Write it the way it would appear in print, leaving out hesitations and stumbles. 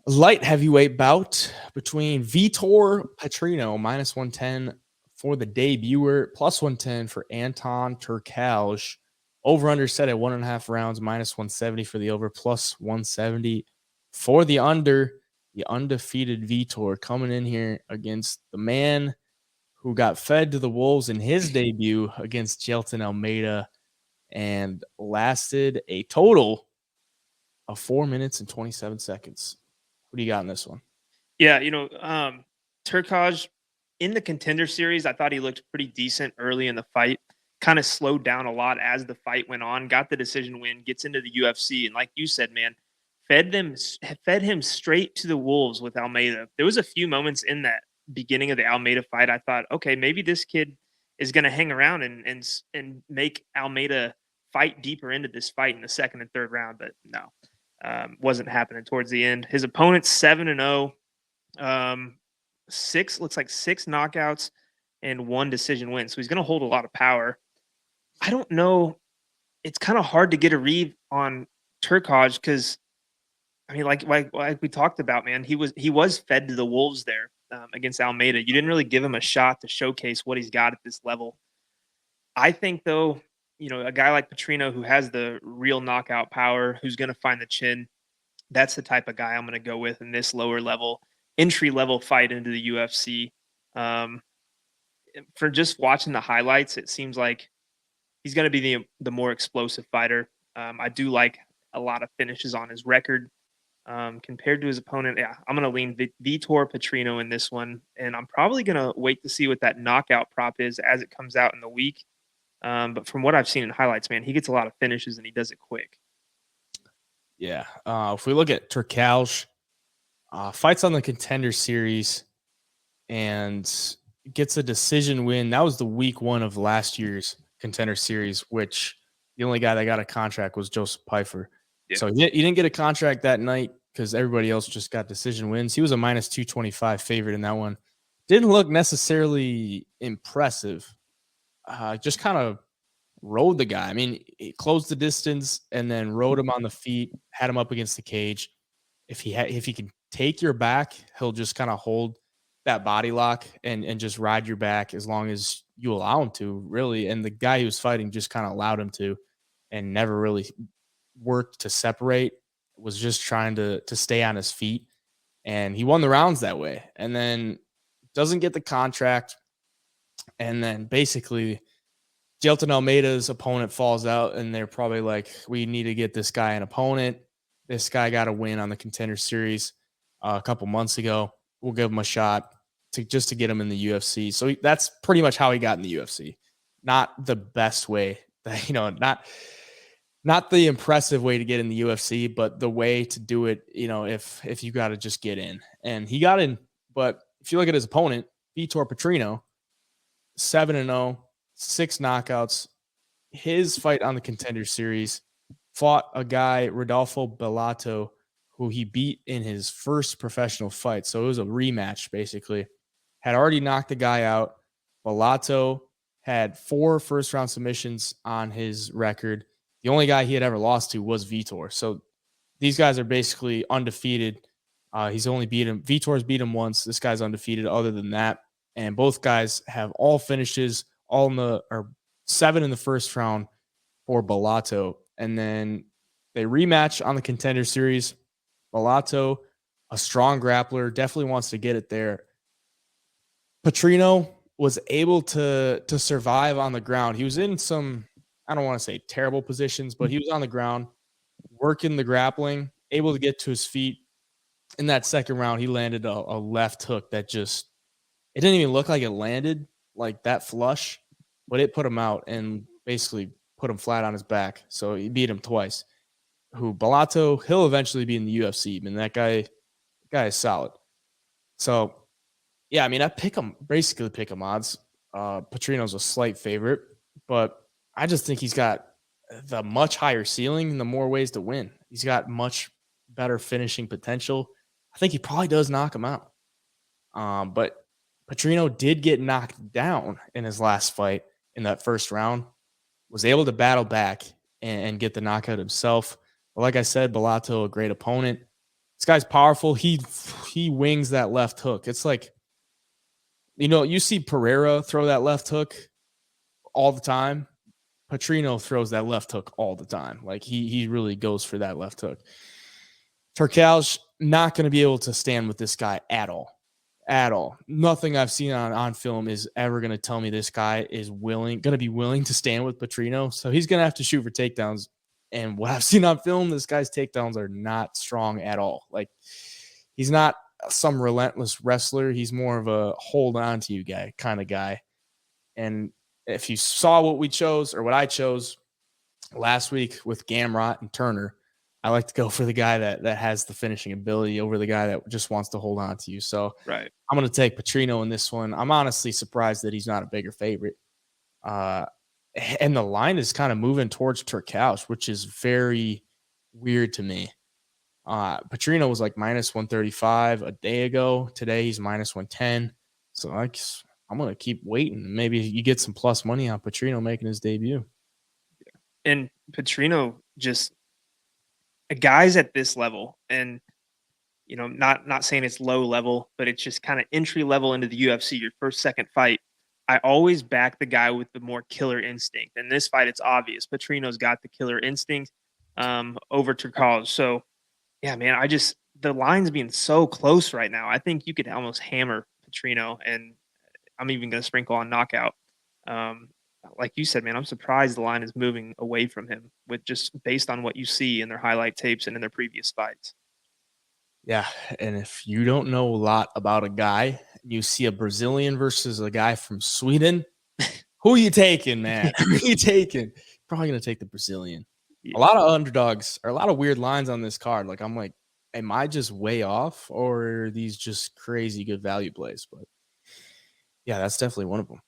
Light heavyweight bout between Vitor Petrino, -110 for the debuter, +110 for Anton Turkalj. Over-under set at 1.5 rounds, -170 for the over, +170 for the under. The undefeated Vitor coming in here against the man who got fed to the wolves in his debut against Jelton Almeida and lasted a total of 4 minutes and 27 seconds. What do you got in this one? Yeah, Turkalj in the Contender Series, I thought he looked pretty decent early in the fight. Kind of slowed down a lot as the fight went on. Got the decision win. Gets into the UFC, and like you said, man, fed him straight to the wolves with Almeida. There was a few moments in that beginning of the Almeida fight. I thought, okay, maybe this kid is going to hang around and make Almeida fight deeper into this fight in the second and third round, but no, wasn't happening towards the end. His opponent's 7-0. Looks like 6 knockouts and 1 decision win. So he's going to hold a lot of power. I don't know. It's kind of hard to get a read on Turkalj because, I mean, like we talked about, man, he was fed to the wolves there against Almeida. You didn't really give him a shot to showcase what he's got at this level. I think, though, a guy like Petrino who has the real knockout power, who's going to find the chin, that's the type of guy I'm going to go with in this lower level, entry level fight into the UFC. For just watching the highlights, it seems like he's going to be the more explosive fighter. I do like a lot of finishes on his record compared to his opponent. Yeah, I'm going to lean Vitor Petrino in this one, and I'm probably going to wait to see what that knockout prop is as it comes out in the week. But from what I've seen in highlights, man, he gets a lot of finishes and he does it quick. Yeah. If we look at Turkalj, fights on the Contender Series and gets a decision win. That was the week 1 of last year's Contender Series, which the only guy that got a contract was Joseph Pfeiffer. Yeah. So he didn't get a contract that night because everybody else just got decision wins. He was a -225 favorite in that one. Didn't look necessarily impressive. Just kind of rode the guy. I mean, he closed the distance and then rode him on the feet, had him up against the cage. If he can take your back, he'll just kind of hold that body lock and just ride your back as long as you allow him to, really. And the guy he was fighting just kind of allowed him to and never really worked to separate, was just trying to stay on his feet. And he won the rounds that way. And then doesn't get the contract. And then basically Jelton Almeida's opponent falls out, and they're probably like, we need to get this guy an opponent. This guy got a win on the Contender Series a couple months ago. We'll give him a shot to get him in the UFC. So that's pretty much how he got in the UFC. Not the best way, not the impressive way to get in the UFC, but the way to do it, if you got to just get in. And he got in, but if you look at his opponent, Vitor Petrino, 7-0, 6 knockouts. His fight on the Contender Series, fought a guy, Rodolfo Bellato, who he beat in his first professional fight. So it was a rematch, basically. Had already knocked the guy out. Bellato had 4 first-round submissions on his record. The only guy he had ever lost to was Vitor. So these guys are basically undefeated. He's only beat him. Vitor's beat him once. This guy's undefeated other than that. And both guys have all finishes, all in the 7 in the first round for Bellato. And then they rematch on the Contender Series. Bellato, a strong grappler, definitely wants to get it there. Petrino was able to survive on the ground. He was in some, I don't want to say terrible positions, but he was on the ground, working the grappling, able to get to his feet. In that second round, he landed a left hook that just, it didn't even look like it landed like that flush, but it put him out and basically put him flat on his back. So he beat him twice. Bellato, he'll eventually be in the UFC. I mean, that guy is solid. So, yeah, I mean, I basically pick him odds. Petrino's a slight favorite, but I just think he's got the much higher ceiling and the more ways to win. He's got much better finishing potential. I think he probably does knock him out. But Petrino did get knocked down in his last fight in that first round, was able to battle back and get the knockout himself. But like I said, Bellato, a great opponent. This guy's powerful. He wings that left hook. It's like, you see Pereira throw that left hook all the time. Petrino throws that left hook all the time. Like he really goes for that left hook. Turkalj not going to be able to stand with this guy at all. At all. Nothing I've seen on film is ever going to tell me this guy is going to be willing to stand with Petrino. So he's going to have to shoot for takedowns. And what I've seen on film, this guy's takedowns are not strong at all. Like, he's not some relentless wrestler. He's more of a hold on to you guy kind of guy. And if you saw what we chose or what I chose last week with Gamrot and Turner, I like to go for the guy that has the finishing ability over the guy that just wants to hold on to you. So Right. I'm going to take Petrino in this one. I'm honestly surprised that he's not a bigger favorite. And the line is kind of moving towards Turkalj, which is very weird to me. Petrino was like minus 135 a day ago. Today he's minus 110. So I'm going to keep waiting. Maybe you get some plus money on Petrino making his debut. And Petrino just guys at this level, and not saying it's low level, but it's just kind of entry level into the UFC, your first, second fight. I always back the guy with the more killer instinct. In this fight, it's obvious. Petrino's got the killer instinct over Turkalj. So, yeah, man, the line's being so close right now. I think you could almost hammer Petrino, and I'm even going to sprinkle on knockout. Like you said, man, I'm surprised the line is moving away from him with just based on what you see in their highlight tapes and in their previous fights. Yeah, and if you don't know a lot about a guy, you see a Brazilian versus a guy from Sweden, who are you taking, man? Who are you taking? Probably going to take the Brazilian. Yeah. A lot of underdogs or a lot of weird lines on this card. Like, I'm like, am I just way off, or are these just crazy good value plays? But yeah, that's definitely one of them.